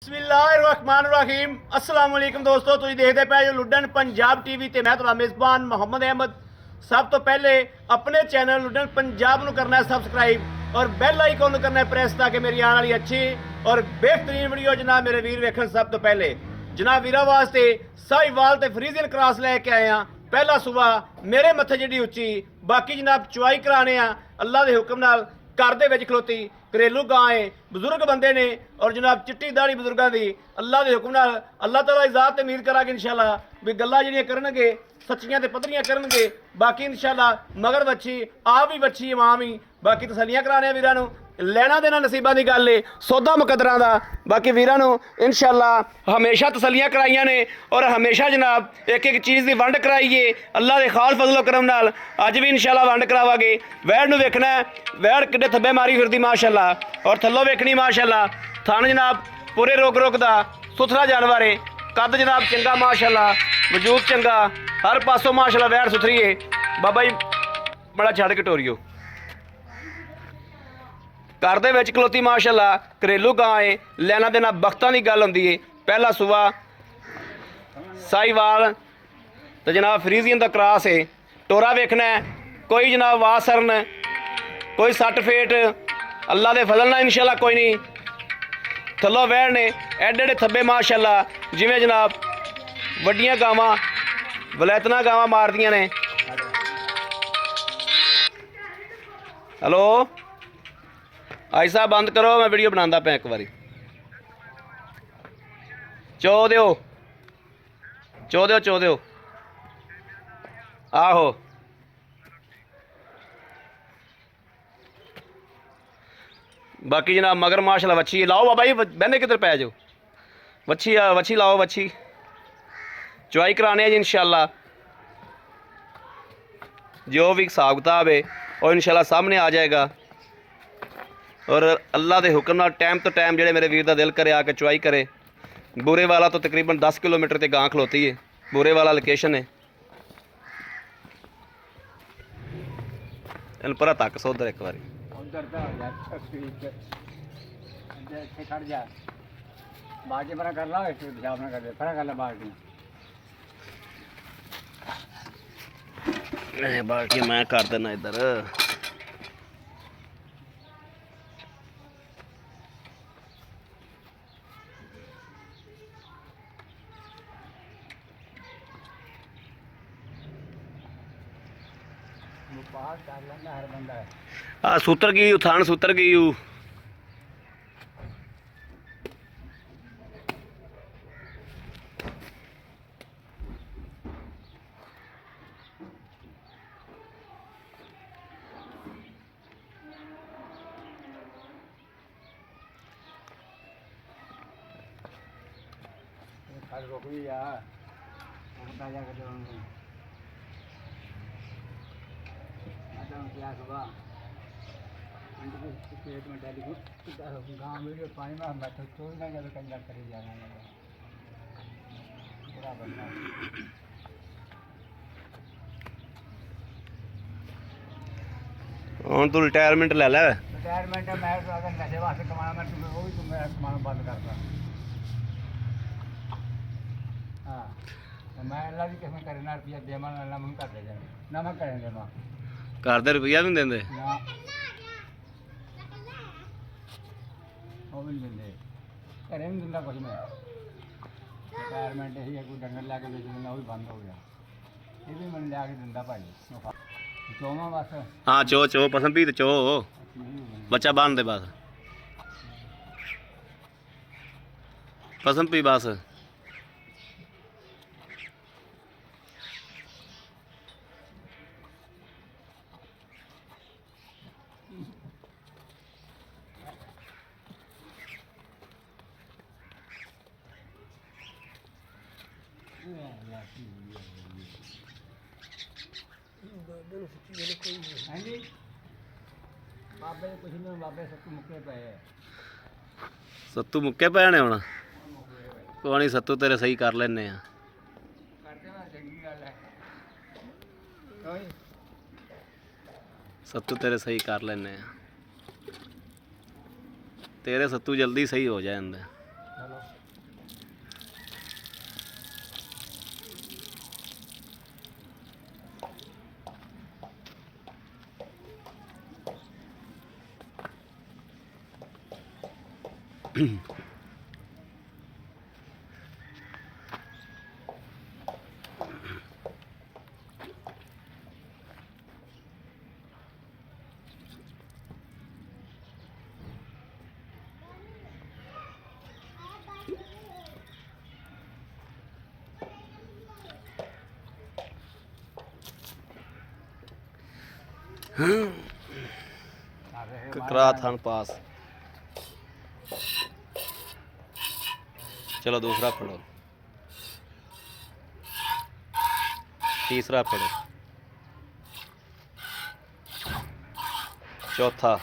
बिस्मिल्लाहिर्रहमानिर्रहीम अस्सलाम वालेकुम दोस्तों, तुम देखते पे जो लुडन पंजाब टीवी ते मैं तुहाडा मेज़बान मोहम्मद अहमद। सब तो पहले अपने चैनल लुडन पंजाब नूं करना है सबसक्राइब और बैल आइकन नूं करना है प्रेस, ताकि मेरी आने वाली अच्छी और बेहतरीन वीडियो जनाब मेरे वीर वेखण। सब तो पहले जनाब वीरा वास्ते साहिवाल ते फ्रीजियन क्रॉस लैके आए हैं। पहला सूबा मेरे मत्थे जिहड़ी उच्ची, बाकी जनाब चुआई कराने आ अल्लाह के हुक्म नाल। घर दे विच खलोती घरेलू गां है, बजुर्ग बंदे ने और जनाब चिट्टी दाढ़ी बजुर्गों की अल्लाह के हुक्म नाल अल्लाह ताला इजात ते उम्मीद करांगे इंशाल्लाह भी गल्लां जिहड़ियां करनगे सच्चियां ते पद्धरियां करनगे। बाकी इंशाल्लाह मगर बच्ची आ भी बच्ची मां भी, बाकी तसलियां कराने वीरां नूं। लेना देना नसीबां दी गल है, सौदा मुकद्दरां दा। बाकी वीरां नूं इंशाल्लाह हमेशा तसलियां कराइयां ने और हमेशा जनाब एक एक चीज़ की वंड कराइए अल्लाह के खास फजलो करम नाल। अज भी इंशाल्लाह वंड करावांगे। वैड़ नूं वेखना है, वैड़ किड्डे थब्बे मारी फिरदी माशाल्लाह, और थल्लों वेखनी माशाल्लाह। थन जनाब पूरे रोक रोक दा सुथरा जानवर है, कद जनाब चंगा माशाल्लाह, वजूद चंगा, हर पासों माशाल्लाह वैड़ सुथरी है। बाबा जी बड़ा छड़ के टोरियो घर दे विच खलोती माशाल्लाह, घरेलू गां है। लैना देना बख्तां की गल होंदी है। पहला सूबा साहिवाल तो जनाब फ्रीजियन का क्रॉस है। टोरा वेखना है, कोई जनाब वासरन कोई सट फेट अल्लाह के फजल नाल इंशाल्लाह कोई नहीं। थल्लों वैड़ ने एडे एडे थब्बे माशाल्लाह, जिवें जनाब वड्डियां गावां वलैतना गावां मारदियां ने। हेलो आई साहब बंद करो, मैं वीडियो बनांदा पे एक बारी। चो दिओ चो दिओ चो दिओ आहो। बाकी जनाब मगर माशाल्लाह वच्छी लाओ बाबा जी, बहने किधर पै जाओ। वच्छी वच्छी लाओ, वच्छी चुआई कराने जी इंशाल्लाह। जो भी हिसाब किताब है और इंशाल्लाह सामने आ जाएगा। और अल्लाह के हुक्म नाल टाइम तो टाइम जेड़े मेरे वीर का दिल करे आके चुआई करे। बूरे वाला तो तकरीबन 10 किलोमीटर ते गां खलोती है, बूरे वाला लोकेशन है। इन परा तक सोधर एक बारी बाकी मैं कर देना इधर। सूतर की थान सूतर की ਹੁਣ ਤੂੰ ਰਿਟਾਇਰਮੈਂਟ ਲੈ ਲੈ। ਰਿਟਾਇਰਮੈਂਟ ਮੈਂ ਨਸ਼ੇ ਵਾਸਤੇ ਕਮਾਣਾ, ਮੈਂ ਉਹ ਵੀ ਤੂੰ ਮੇਰਾ ਸਮਾਨ ਬੰਦ ਕਰਦਾ। ਹਾਂ ਮੈਂ ਅੱਲਾ ਦੀ ਕਿਸਮ ਕਰੇ ਨਾ ਰੁਪਈਆ ਦੇਵਾਂ ਨਾ ਮੈਨੂੰ ਘਰ ਦੇ ਜਾਣ ਨਾ ਮੈਂ ਘਰੇ ਦੇਵਾਂ। ਘਰ ਦੇ ਰੁਪਈਆ ਵੀ ਨਹੀਂ ਦਿੰਦੇ ਨਾ ਉਹ ਵੀ ਨਹੀਂ ਦਿੰਦੇ, ਘਰੇ ਨਹੀਂ ਦਿੰਦਾ ਕੁਝ ਮੈਂ। ਰਿਟਾਇਰਮੈਂਟ ਇਹੀ ਹੈ, ਕੋਈ ਡੰਗਰ ਲੈ ਕੇ ਵੇਚ ਦਿੰਦਾ ਉਹ ਵੀ ਬੰਦ ਹੋ ਗਿਆ। ਇਹ ਵੀ ਮੈਨੂੰ ਲਿਆ ਕੇ ਦਿੰਦਾ ਭਾਈ ਚੋਵਾਂ ਬਸ। हाँ चो चो पसंद भी तो चो बच्चा बांध दे बस, पसंद भी बस। ਹਾਂਜੀ ਬਾਬੇ ਕੁਛ ਨਹੀਂ, ਬਾਬੇ ਸੱਤੂ ਮੁੱਕੇ ਪਏ। सत्तू मुक्के पे ने हुण कोई नहीं, सत्तू तेरे सही कर लेने आ। ਕਰਦੇ ਨਾ ਚੰਗੀ ਗੱਲ ਹੈ। सत्तू तेरे सही कर लेने आ, तेरे सत्तू जल्दी सही हो जाते। चलो ककरा थान पास। चलो दूसरा फड़ो, तीसरा फड़ो, चौथा।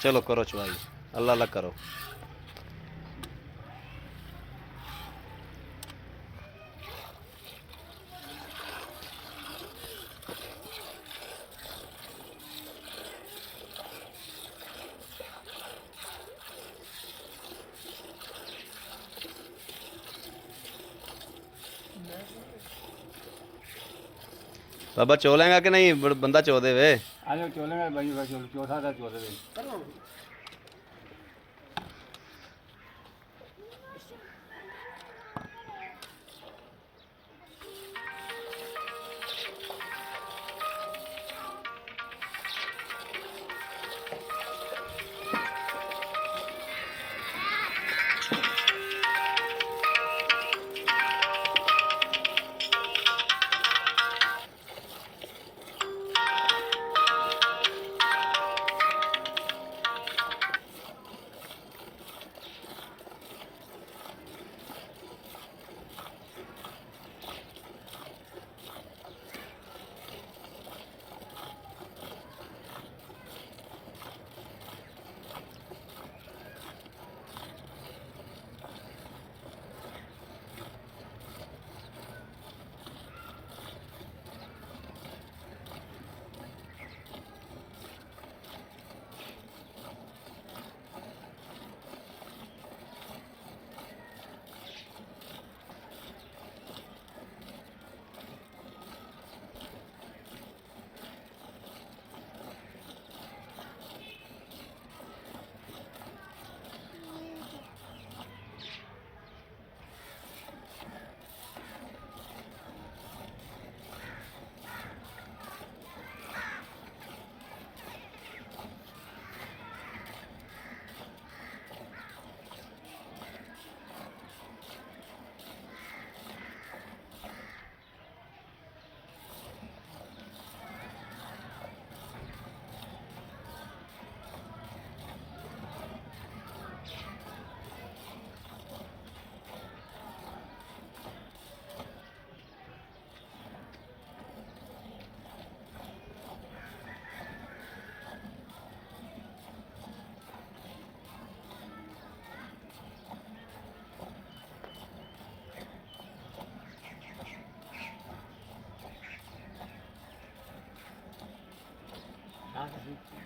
चलो करो चवाई, अल्लाह अल्लाह करो। बाबा चोलेगा कि नहीं? बंदा चो दे वे। आ जाओ चोलेंगे भाई, चलो चौथा था चौथे दिन।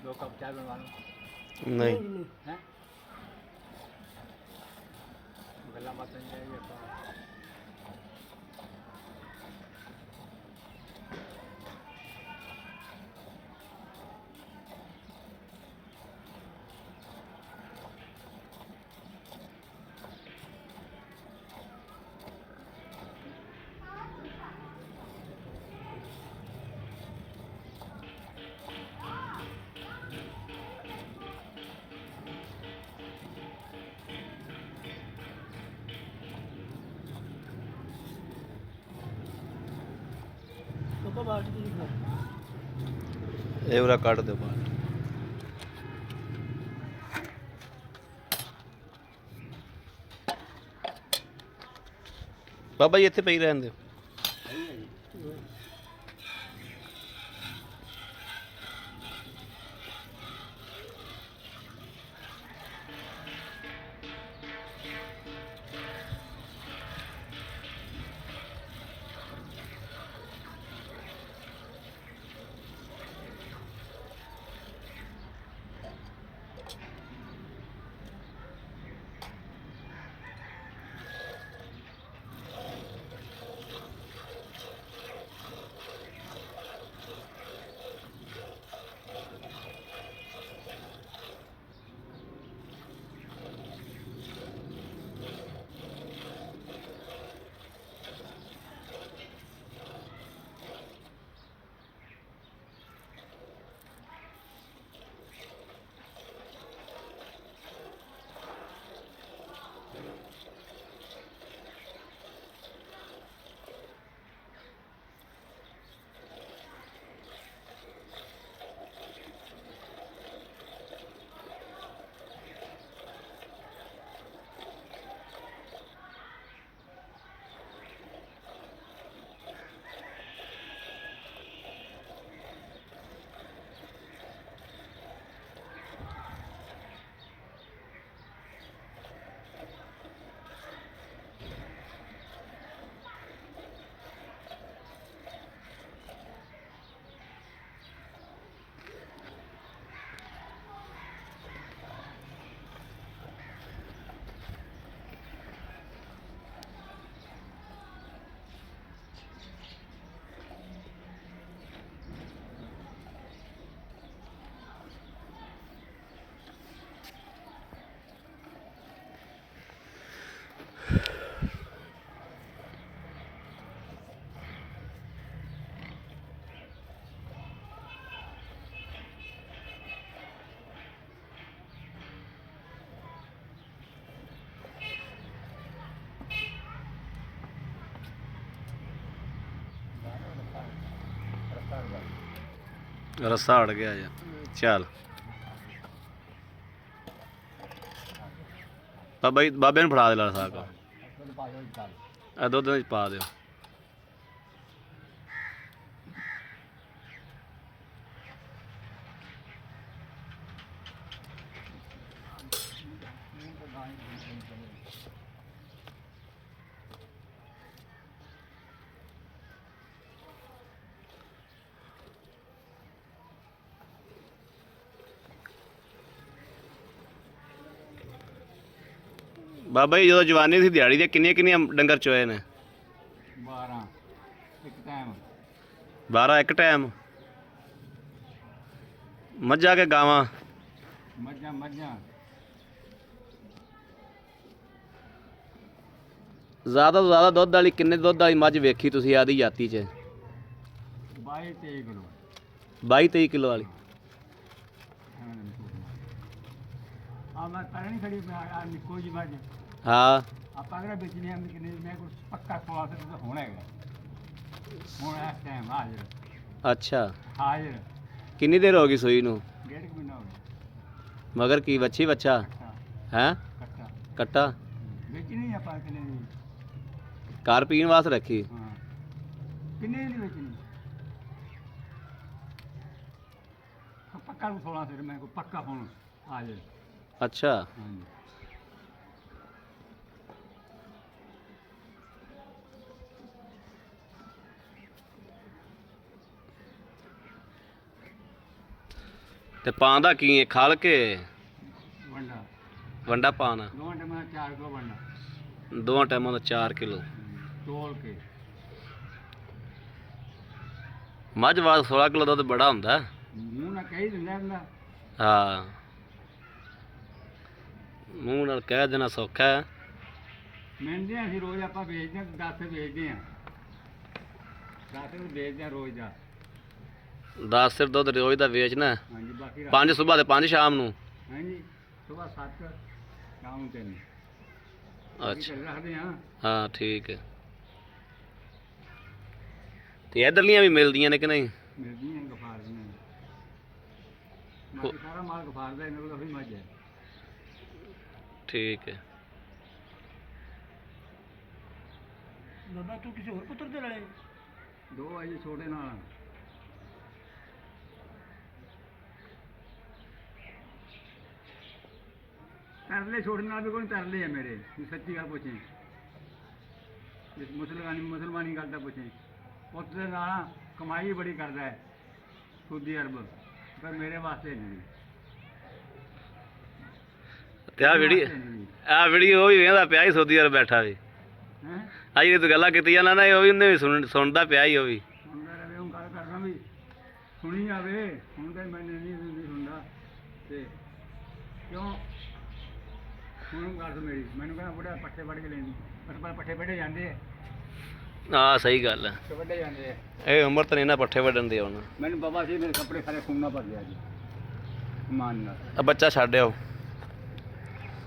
दो कप चाय बनवा लो। नहीं हैं गला बात नहीं जाएगी तो। ਇਹ ਵਾਲਾ ਕੱਢ ਦਿਓ ਬਾਹਰ। ਬਾਬਾ ਜੀ ਇੱਥੇ ਪਈ ਰਹਿਣ ਦਿਓ। ਰੱਸਾ ਅੜ ਗਿਆ ਯਾਰ। ਚੱਲ ਬਾਬੇ ਨੂੰ ਫੜਾ ਦੇ ਲਾ ਸਾਕ ਆ ਦੁੱਧ ਵਿੱਚ ਪਾ ਦਿਓ। ਬਾਬਾ ਜੀ ਜਦੋਂ ਜਵਾਨੀ ਸੀ ਦਿਹਾੜੀ ਦੇ ਕਿੰਨੀਆਂ ਡੰਗਰ ਚੋਏ ਨੇ? 12 ਇੱਕ ਟਾਈਮ। 12 ਇੱਕ ਟਾਈਮ। ਮੱਝਾਂ ਕੇ ਗਾਵਾਂ? ਮੱਝਾਂ। ਜ਼ਿਆਦਾ ਤੋਂ ਜ਼ਿਆਦਾ ਦੁੱਧ ਵਾਲੀ ਕਿੰਨੇ ਦੁੱਧ ਵਾਲੀ ਮੱਝ ਵੇਖੀ ਤੁਸੀਂ ਆਦੀ ਜਾਤੀ 'ਚ? 22-23 ਕਿਲੋ। 22-23 ਕਿਲੋ ਵਾਲੀ। ਮੈਂ ਪਹਿਲਾਂ ਨਹੀਂ ਖੜੀ ਆ ਨਿੱਕੋ ਜੀ ਮੱਝ। ਹਾਂ ਆਪਾਂ ਕਿਹੜਾ ਵੇਚਣੀ ਆ ਕਿੰਨੇ ਮੈਂ ਕੋਈ ਪੱਕਾ 16 ਤਾਂ ਹੋਣਾ ਹੈਗਾ ਹੁਣ ਇਸ ਟਾਈਮ ਹਾਜ਼ਰ। ਅੱਛਾ ਹਾਜ਼ਰ। ਕਿੰਨੀ ਦੇਰ ਹੋ ਗਈ ਸੂਈ ਨੂੰ? 1.5 ਮਹੀਨਾ ਹੋ ਗਿਆ। ਮਗਰ ਕੀ ਵੱਛੀ ਬੱਚਾ ਹੈ? ਕੱਟਾ ਕੱਟਾ। ਵੇਚਣੀ ਆਪਾਂ ਕਿੰਨੇ ਦੀ? ਘਰ ਪੀਣ ਵਾਸਤੇ ਰੱਖੀ? ਹਾਂ। ਕਿੰਨੇ ਦੀ ਵੇਚਣੀ? ਪੱਕਾ ਨੂੰ 16 ਸਿਰ ਮੈਂ ਕੋਈ ਪੱਕਾ ਹੁਣ ਹਾਜ਼ਰ। ਅੱਛਾ ਹਾਂਜੀ। ਤੇ ਪਾਉਂਦਾ ਕੀ ਹੈ? ਖਲ ਕੇ ਵੰਡਾ। ਵੰਡਾ ਪਾਣਾ? ਦੋਵਾਂ ਟਾਈਮਾਂ 4 ਕਿਲੋ ਵੰਡਾ। ਦੋਵਾਂ ਟਾਈਮਾਂ ਦਾ 4 ਕਿਲੋ ਤੋਲ ਕੇ। ਮੱਝ ਵਾਸਤੇ 16 ਕਿਲੋ ਦੁੱਧ ਬੜਾ ਹੁੰਦਾ। ਮੂੰਹ ਨਾਲ ਕਹੀ ਦਿੰਦਾ ਹੁੰਦਾ। ਹਾਂ ਮੂੰਹ ਨਾਲ ਕਹਿ ਦੇਣਾ ਸੌਖਾ ਹੈ। ਮਿਲਦੇ ਹਾਂ ਅਸੀਂ ਰੋਜ਼ ਆਪਾਂ ਵੇਚਦੇ ਹਾਂ 10 ਵੇਚਦੇ ਹਾਂ 10 ਨੂੰ ਵੇਚਦੇ ਹਾਂ ਰੋਜ਼ ਦਾ। 10 ਸਿਰ ਦੁੱਧ ਰੋਜ਼ ਦਾ ਵੇਚਣਾ? ਹਾਂਜੀ। ਬਾਕੀ 5 ਸੁਬਾਹ ਤੇ 5 ਸ਼ਾਮ ਨੂੰ? ਹਾਂਜੀ। ਸੁਬਾਹ 7 ਸ਼ਾਮ ਨੂੰ 3। ਅੱਛਾ ਰੱਖਦੇ ਹਾਂ। ਹਾਂ ਠੀਕ ਹੈ। ਤੇ ਇੱਧਰਲੀਆਂ ਵੀ ਮਿਲਦੀਆਂ ਨੇ ਕਿ ਨਹੀਂ? ਮਿਲਦੀਆਂ ਗਫਾਰ ਦੀਆਂ। ਬਾਕੀ ਸਾਰਾ ਮਾਲ ਗਫਾਰ ਦਾ ਇਹਨਾਂ ਕੋਲ ਵੀ ਮੱਝ ਹੈ। ਠੀਕ ਹੈ। ਬਾਬਾ ਤੂੰ ਕਿਸੇ ਹੋਰ ਪੁੱਤਰ ਦੇ ਲੜੇ? 2 ਆ ਜੀ ਛੋਟੇ ਨਾਲ। ਤਰਲੇ ਛੋਟੇ ਨਾਲ ਵੀ ਕੋਈ ਤਰਲੇ ਆ ਮੇਰੇ। ਸੱਚੀ ਗੱਲ ਪੁੱਛੇ ਮੁਸਲਮਾਨੀ ਗੱਲ ਤਾਂ ਪੁੱਛੇ। ਪੁੱਤ ਦੇ ਨਾਲ ਕਮਾਈ ਬੜੀ ਕਰਦਾ ਹੈ ਸਊਦੀ ਅਰਬ ਪਰ ਮੇਰੇ ਵਾਸਤੇ ਨਹੀਂ। ਤੇ ਆ ਵੀਡੀਓ ਉਹ ਵੀ ਵੇਖਦਾ ਪਿਆ ਹੀ ਸਊਦੀ ਅਰਬ ਬੈਠਾ ਵੀ। ਹੈਂ ਆ ਜਿਹੜੀ ਤੂੰ ਗੱਲਾਂ ਕੀਤੀਆਂ ਨਾ ਉਹ ਵੀ ਉਹਨੇ ਵੀ ਸੁਣਦਾ ਪਿਆ ਹੀ ਉਹ ਵੀ। ਸੁਣਦਾ ਰਹੇ ਹੁਣ ਗੱਲ ਕਰਦਾ ਵੀ ਸੁਣੀ ਜਾਵੇ। ਹੁਣ ਤਾਂ ਮੈਨੂੰ ਨਹੀਂ ਸੁਣਦਾ ਤੇ ਕਿਉਂ ਹੁਣ ਗੱਲ ਮੇਰੀ ਮੈਨੂੰ ਕਹਿੰਦਾ ਬੁੜਾ ਪੱਠੇ ਵੱਢ ਕੇ ਲੈਂਦੀ ਪਰ ਪੱਠੇ ਵੱਢੇ ਜਾਂਦੇ ਆ। ਹਾਂ ਸਹੀ ਗੱਲ ਹੈ। ਵੱਢੇ ਜਾਂਦੇ ਆ। ਇਹ ਉਮਰ ਤਾਂ ਨਹੀਂ ਨਾ ਪੱਠੇ ਵੱਢਣ ਦੀ ਹੁਣ। ਮੈਨੂੰ ਬਾਬਾ ਜੀ ਮੇਰੇ ਕੱਪੜੇ ਸਾਰੇ ਖੂਨਾ ਭਰ ਗਿਆ ਜੀ ਮਾਨ ਨਾਲ। ਆ ਬੱਚਾ ਛੱਡ ਆਓ।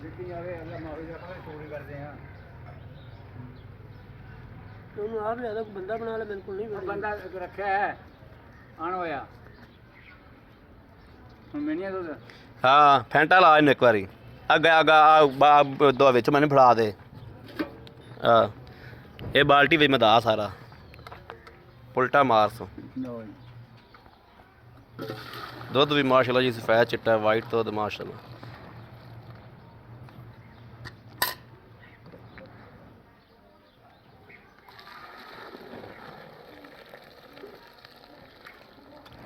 ਦੇਖੀ ਜਾਵੇ ਅੱਲਾ ਮਾਰੂ ਜਾ ਕੇ ਚੋਰੀ ਕਰਦੇ ਆ। ਉਹਨੂੰ ਆਪ ਲਿਆਦਾ ਬੰਦਾ ਬਣਾ ਲੈ ਬਿਲਕੁਲ ਨਹੀਂ ਬੰਦਾ ਰੱਖਿਆ ਹੈ ਆਣ ਹੋਇਆ ਹੁਣ ਮੈਨੀਆਂ ਦੁੱਧ। ਹਾਂ ਫੈਂਟਾ ਲਾ ਇਹਨੂੰ ਇੱਕ ਵਾਰੀ ਅੱਗਾ ਦੋ ਵਿੱਚ ਮੈਨੂੰ ਫੜਾ ਦੇ। ਆ ਇਹ ਬਾਲਟੀ ਵਿੱਚ ਮੈਂ ਦਾ ਸਾਰਾ ਉਲਟਾ ਮਾਰਸ। ਦੁੱਧ ਵੀ ਮਾਸ਼ਾਅੱਲਾ ਜੀ ਸਫੈਦ ਚਿੱਟਾ ਵਾਈਟ ਦੁੱਧ ਮਾਸ਼ਾਅੱਲਾ।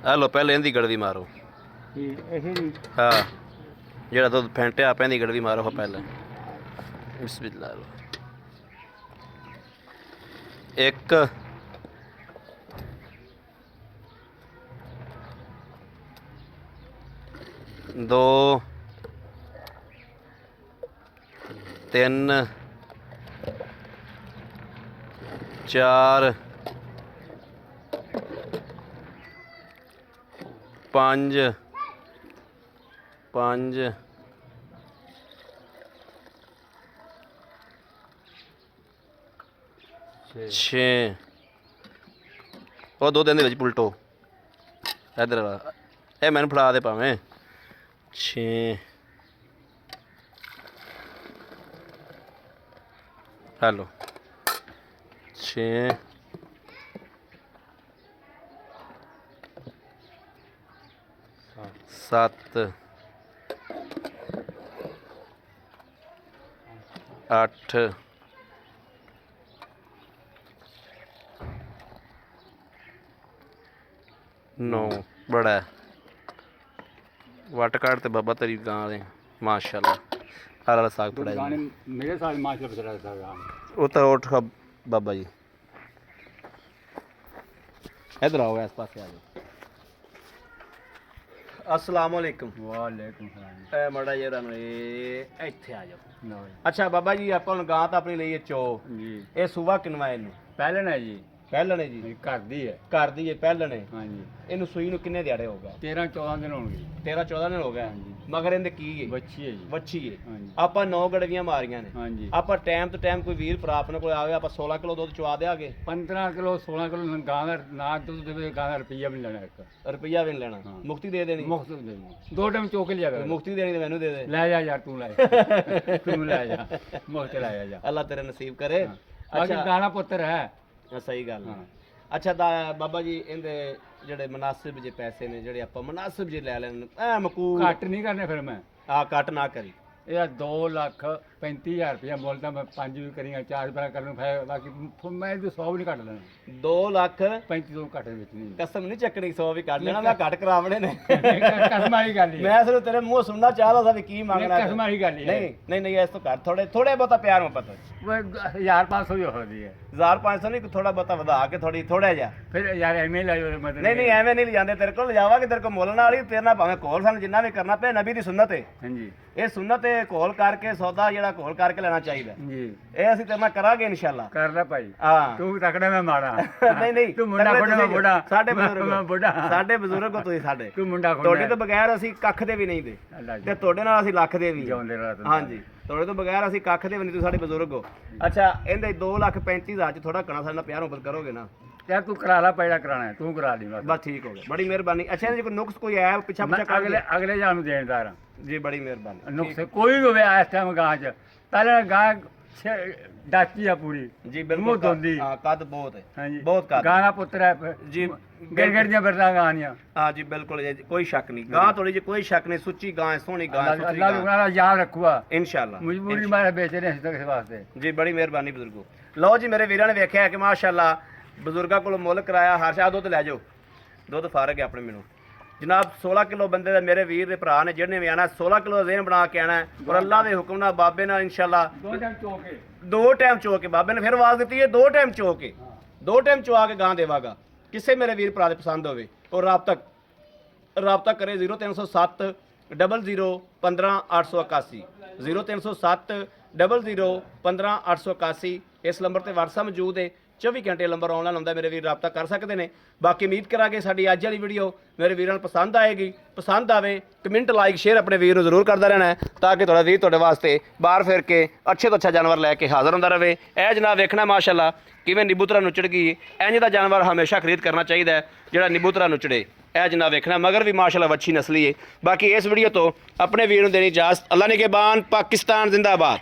ਆ ਲੋ ਪਹਿਲੇ ਇਹਦੀ ਗੜਵੀ ਮਾਰੋ। ਇਹ ਨਹੀਂ ਹਾਂ ਜਿਹੜਾ ਦੁੱਧ ਫੈਂਟਿਆ ਆਪਾਂ ਇਹਦੀ ਗੜਵੀ ਮਾਰੋ ਪਹਿਲੇ। ਬਿਸਮਿਲ੍ਲਾ। 1 2 3 4 5 5 6 ਉਹ ਦੋ ਦਿਨ ਦੇ ਵਿੱਚ ਪੁਲਟੋ ਇਧਰ ਵਾਲਾ ਇਹ ਮੈਨੂੰ ਫੜਾ ਦੇ ਭਾਵੇਂ 6 ਹੈਲੋ 6 7 8 9 ਬੜਾ ਹੈ। ਵੱਟ ਕੱਢ ਤੇ ਬਾਬਾ ਤੇਰੀ ਗਾਂ ਦੇ ਮਾਸ਼ਾਅੱਲਾ ਹਰ ਵਾਲਾ ਸਾਗ ਪੜਾ ਗਾਣੇ ਮੇਰੇ ਸਾਲ ਮਾਸ਼ਾ ਬਸਰਾ ਦਾ ਗਾਣ ਉਹ ਤਾਂ ਉੱਠ ਬਾਬਾ ਜੀ ਇਧਰ ਆਓ ਇਸ ਪਾਸੇ ਆ ਜਾਓ ਅਸਲਾਮ ਵਾਲੇਕੁਮ ਵਾਲੇਕੁਮ ਸਲਾਮ ਐ ਮੜਾ ਜਿਹੜਾ ਨੂੰ ਇਹ ਇੱਥੇ ਆ ਜਾਓ ਨਾ ਅੱਛਾ ਬਾਬਾ ਜੀ ਆਪਾਂ ਨੂੰ ਗਾਂ ਤਾਂ ਆਪਣੀ ਲਈ ਹੈ ਚੋ ਜੀ ਇਹ ਸੂਬਾ ਕਿਨਵਾ ਇਹਨੂੰ ਪਹਿਲਣ ਹੈ ਜੀ ਪਹਿਲਣੇ ਜੀ ਇਹ ਘਰ ਦੀ ਹੈ ਘਰ ਦੀ ਇਹ ਪਹਿਲਣੇ ਹਾਂਜੀ ਇਹਨੂੰ ਸੂਈ ਨੂੰ ਕਿੰਨੇ ਦਿਹਾੜੇ ਹੋ ਗਏ 13 14 ਦਿਨ ਹੋਣਗੇ 13 14 ਦਿਨ ਹੋ ਗਏ ਹਾਂਜੀ। ਮਗਰ ਇਹਦੇ ਕੀ ਹੈ ਬੱਚੀ ਹੈ ਜੀ ਵੱਛੀ ਹੈ ਹਾਂਜੀ ਆਪਾਂ 9 ਗੜਵੀਆਂ ਮਾਰੀਆਂ ਨੇ ਹਾਂਜੀ ਆਪਾਂ ਟਾਈਮ ਤੋਂ ਟਾਈਮ ਕੋਈ ਵੀਰ ਭਰਾ ਆਪਣੇ ਕੋਲ ਆਵੇ ਆਪਾਂ 16 ਕਿਲੋ ਦੁੱਧ ਚਵਾ ਦੇਾਂਗੇ 15 ਕਿਲੋ 16 ਕਿਲੋ ਗਾਂ ਦਾ ਨਾ ਦੁੱਧ ਦੇਵੇ ਗਾਂ ਦਾ ਰੁਪਈਆ ਵੀ ਨਹੀਂ ਲੈਣਾ ਇੱਕ ਰੁਪਈਆ ਵੀ ਨਹੀਂ ਲੈਣਾ ਹਾਂ। ਮੁਕਤੀ ਦੇ ਦੇਣੀ ਮੁਫਤ ਦੇ ਦੇਣੀ। ਦੋ ਟਾਈਮ ਚੋਕ ਲਿਆ ਕਰ ਮੁਕਤੀ ਦੇਣੀ ਤਾਂ ਮੈਨੂੰ ਦੇ ਦੇ ਲੈ ਜਾ ਯਾਰ ਤੂੰ ਲੈ ਤੂੰ ਲੈ ਜਾ ਮੁਫਤ ਲੈ ਜਾ ਅੱਲਾ ਤੇਰੇ ਨਸੀਬ ਕਰੇ ਬਾਕੀ ਗਾਣਾ ਪੁੱਤਰ ਹੈ ਸਹੀ ਗੱਲ ਹੈ ਹਾਂ ਅੱਛਾ ਬਾਬਾ ਜੀ ਇਹਦੇ ਜਿਹੜੇ ਮੁਨਾਸਿਬ ਜੇ ਪੈਸੇ ਨੇ ਜਿਹੜੇ ਆਪਾਂ ਮੁਨਾਸਿਬ ਜੇ ਲੈ ਲੈਣ ਐ ਮਕੂ ਘੱਟ ਨਹੀਂ ਕਰਨੇ ਫਿਰ ਮੈਂ ਆ ਕੱਟ ਨਾ ਕਰੀ ਇਹ 2,35,000 ਰੁਪਇਆ ਮੁੱਲ ਤਾਂ ਮੈਂ 5 ਵੀ ਕਰੀਆਂ 4 ਬਰਾ ਕਰਨ ਨੂੰ ਫਿਰ ਬਾਕੀ ਮੈਂ ਇਹਦੇ 100 ਵੀ ਨਹੀਂ ਕੱਟ ਲੈਣਾ 2 ਲੱਖ 35 ਤੋਂ ਘੱਟ ਦੇ ਵਿੱਚ ਨਹੀਂ ਕਸਮ ਨਹੀਂ ਚੱਕਣੀ 100 ਵੀ ਕੱਢ ਲੈਣਾ ਮੈਂ ਕੱਟ ਕਰਾਵਣੇ ਨੇ ਕਸਮ ਵਾਲੀ ਗੱਲ ਹੀ ਹੈ ਮੈਂ ਸਿਰਫ ਤੇਰੇ ਮੂੰਹ ਸੁਣਨਾ ਚਾਹਦਾ ਸੀ ਵੀ ਕੀ ਮੰਗਣਾ ਕਸਮ ਵਾਲੀ ਗੱਲ ਹੀ ਹੈ ਨਹੀਂ ਨਹੀਂ ਨਹੀਂ ਇਸ ਤੋਂ ਘੱਟ ਥੋੜੇ ਥੋੜੇ ਬਹੁਤਾ ਪਿਆਰ ਮੁਹੱਬਤ 1,500 ਵੀ ਹੋ ਰਹੀ ਹੈ 1500 ਨਹੀਂ ਥੋੜਾ ਬਹੁਤਾ ਵਧਾ ਕੇ ਥੋੜਾ ਜਿਹਾ ਫਿਰ ਯਾਰ ਐਵੇਂ ਲੈ ਜਾਓ ਮਦਦ ਨਹੀਂ ਨਹੀਂ ਐਵੇਂ ਨਹੀਂ ਲਿਜਾਂਦੇ ਤੇਰੇ ਕੋਲ ਲਿਜਾਵਾਂਗੇ ਤੇਰੇ ਕੋਲ ਮੁੱਲ ਨਾਲ ਹੀ ਤੇਰੇ ਨਾਲ ਭਾਵੇਂ ਕੋਲ ਸਾਨੂੰ ਜਿੰਨਾ ਵੀ ਕਰਨਾ ਪਿਆ ਨਬੀ ਦੀ ਸੁਨਨਤ ਹੈ ਹਾਂਜੀ ਇਹ ਸੁਨਨਤ ਹੈ ਕੋਲ ਕਰਕੇ ਸੌਦਾ ਜਿਹੜਾ ਕੋਲ ਕਰਕੇ ਲੈਣਾ ਚਾਹੀਦਾ ਜੀ ਇਹ ਅਸੀਂ ਤੇਰੇ ਨਾਲ ਕਰਾਂਗੇ ਇਨਸ਼ਾਅੱਲਾ ਕਰ ਲੈ ਭਾਈ ਹਾਂ ਤੂੰ ਤਕੜਾ ਮੈਂ ਮਾੜਾ ਨਹੀਂ ਨਹੀਂ ਤੂੰ ਮੁੰਡਾ ਤਕੜੇ ਖੋਣਾ ਮੈਂ ਤੁਸੀਂ ਬੁੱਢਾ ਸਾਡੇ ਮੈਂ ਬਜ਼ੁਰਗ ਬੁੱਢਾ ਸਾਡੇ ਬਜ਼ੁਰਗ ਹੋ ਤੁਸੀਂ ਸਾਡੇ ਤੂੰ ਮੁੰਡਾ ਤੁਹਾਡੇ ਖੋਣਾ ਤੋਂ ਬਗੈਰ ਅਸੀਂ ਕੱਖ ਦੇ ਵੀ ਨਹੀਂ ਦੇ ਅੱਲਾ ਜੀ ਤੇ ਤੁਹਾਡੇ ਨਾਲ ਅਸੀਂ ਲੱਖ ਦੇ ਵੀ ਹਾਂ। ਜਿਉਂਦੇ ਰਾਤ ਨੂੰ ਹਾਂਜੀ ਤੁਹਾਡੇ ਤੋਂ ਬਗੈਰ ਅਸੀਂ ਕੱਖ ਦੇ ਵੀ ਨਹੀਂ ਤੁਸੀਂ ਸਾਡੇ ਬਜ਼ੁਰਗ ਹੋ ਅੱਛਾ ਇਹਦੇ 2,35,000 ਚ ਥੋੜਾ ਕਣਾ ਸਾਡੇ ਨਾਲ ਪਿਆਰ ਮੁਹੱਬਤ ਕਰੋਗੇ ਨਾ ਯਾਰ ਤੂੰ ਕਰਾ ਲੈ ਪਹਿਲਾਂ ਕਰਾਣਾ ਹੈ, ਤੂੰ ਕਰਾ ਲਈ ਬਸ ਬਸ ਠੀਕ ਹੋ ਗਿਆ ਬੜੀ ਮਿਹਰਬਾਨੀ ਅੱਛਾ ਇਹਦੇ 'ਚ ਕੋਈ ਨੁਕਸ ਕੋਈ ਆਇਆ ਪਿੱਛਾ ਮੈਂ ਪਿੱਛਾ ਅਗਲੇ ਅਗਲੇ ਜਾਨ ਨੂੰ ਦੇਣਦਾਰ ਹਾਂ ਜੀ ਬੜੀ ਮਿਹਰਬਾਨੀ ਨੁਕਸ ਕੋਈ ਵੀ ਹੋਵੇ ਇਸ ਟਾਈਮ ਗਾਂ ਚ ਪਹਿਲਾਂ ਗਾਂ ਡਾਚੀ ਆ ਪੂਰੀ ਜੀ ਮੂੰਹ ਬਿਲਕੁਲ ਧੋਂਦੀ ਹਾਂ ਕੱਦ ਬਹੁਤ ਹੈ ਹਾਂਜੀ ਬਹੁਤ ਕੱਦ ਗਾਂ ਦਾ ਪੁੱਤਰ ਹੈ ਜੀ ਗੜ ਦੀਆਂ ਬਰਦਾਂ ਗਾਂੀਆਂ ਹਾਂ ਜੀ ਬਿਲਕੁਲ ਜੀ ਕੋਈ ਸ਼ੱਕ ਨਹੀਂ ਗਾਂ ਥੋੜੀ ਜਿਹੀ ਕੋਈ ਸ਼ੱਕ ਨਹੀਂ ਸੁੱਚੀ ਗਾਂ ਹੈ ਸੋਹਣੀ ਗਾਂ ਹੈ, ਸੁਥਰੀ ਅੱਲਾਹ ਗਾਂ ਉਹਨਾਂ ਦਾ ਯਾਦ ਰੱਖੂਗਾ ਇਨਸ਼ਾਅੱਲਾ ਮਜਬੂਰੀ ਮਾਰੇ ਵੇਚ ਰਹੇ ਇਸ ਵਾਸਤੇ ਜੀ ਬੜੀ ਮਿਹਰਬਾਨੀ ਬਜ਼ੁਰਗੋ ਲਓ ਜੀ ਮੇਰੇ ਵੀਰਾਂ ਨੇ ਵੇਖਿਆ ਕਿ ਮਾਸ਼ਾਅੱਲਾ ਬਜ਼ੁਰਗਾਂ ਕੋਲ ਮੁੱਲ ਕਰਾਇਆ ਹਰ ਸ਼ਾਹ ਦੁੱਧ ਲੈ ਜਾਓ ਦੁੱਧ ਫਾਰਗ ਹੈ ਆਪਣੇ ਮੈਨੂੰ ਜਨਾਬ 16 ਕਿਲੋ ਬੰਦੇ ਦਾ ਮੇਰੇ ਵੀਰ ਦੇ ਭਰਾ ਨੇ ਜਿਹਨੇ ਵੀ ਆਣਾ 16 ਕਿਲੋ ਦਾ ਜ਼ੇਨ ਬਣਾ ਕੇ ਆਣਾ ਔਰ ਅੱਲਾਹ ਦੇ ਹੁਕਮ ਨਾਲ ਬਾਬੇ ਨਾਲ ਇਨਸ਼ਾਅੱਲਾ ਦੋ ਟਾਈਮ ਚੋਕੇ 2 ਟਾਈਮ ਚੋ ਕੇ ਬਾਬੇ ਨੇ ਫਿਰ ਆਵਾਜ਼ ਦਿੱਤੀ ਹੈ 2 ਟਾਈਮ ਚੋ ਕੇ 2 ਟਾਈਮ ਚਵਾ ਕੇ ਗਾਂ ਦੇਵਾਗਾ ਕਿਸੇ ਮੇਰੇ ਵੀਰ ਭਰਾ ਦੇ ਪਸੰਦ ਹੋਵੇ ਔਰ ਰਾਬਤਾ ਕਰੇ 0307 00 15 881 0307 00 15 881 ਇਸ ਨੰਬਰ ਤੇ WhatsApp ਮੌਜੂਦ ਹੈ 24 ਘੰਟੇ ਨੰਬਰ ਆਨਲਾਈਨ ਹੁੰਦਾ ਮੇਰੇ ਵੀਰ ਰਾਬਤਾ ਕਰ ਸਕਦੇ ਨੇ ਬਾਕੀ ਉਮੀਦ ਕਰਾਂਗੇ ਸਾਡੀ ਅੱਜ ਵਾਲੀ ਵੀਡੀਓ ਮੇਰੇ ਵੀਰਾਂ ਨੂੰ ਪਸੰਦ ਆਏਗੀ ਪਸੰਦ ਆਵੇ ਕਮੈਂਟ ਲਾਈਕ ਸ਼ੇਅਰ ਆਪਣੇ ਵੀਰ ਨੂੰ ਜ਼ਰੂਰ ਕਰਦਾ ਰਹਿਣਾ ਹੈ ਤਾਂ ਕਿ ਤੁਹਾਡਾ ਵੀਰ ਤੁਹਾਡੇ ਵਾਸਤੇ ਬਾਹਰ ਫਿਰ ਕੇ ਅੱਛੇ ਤੋਂ ਅੱਛਾ ਜਾਨਵਰ ਲੈ ਕੇ ਹਾਜ਼ਰ ਹੁੰਦਾ ਰਹੇ ਇਹ ਜਨਾਬ ਵੇਖਣਾ ਮਾਸ਼ਾਅੱਲਾ ਕਿਵੇਂ ਨਿਬੂਤਰਾ ਨੁੱਚੜ ਗਈ ਇੰਜ ਦਾ ਜਾਨਵਰ ਹਮੇਸ਼ਾ ਖਰੀਦ ਕਰਨਾ ਚਾਹੀਦਾ ਹੈ ਜਿਹੜਾ ਨਿਬੂਤਰਾ ਨੁੱਚੜੇ ਇਹ ਜਨਾਬ ਵੇਖਣਾ ਮਗਰ ਵੀ ਮਾਸ਼ਾਅੱਲਾ ਵੱਛੀ ਨਸਲੀ ਹੈ ਬਾਕੀ ਇਸ ਵੀਡੀਓ ਤੋਂ ਆਪਣੇ ਵੀਰ ਨੂੰ ਦੇਣੀ ਇਜਾਜ਼ਤ ਅੱਲਾ ਨਿਗਹਿਬਾਨ ਪਾਕਿਸਤਾਨ ਜ਼ਿੰਦਾਬਾਦ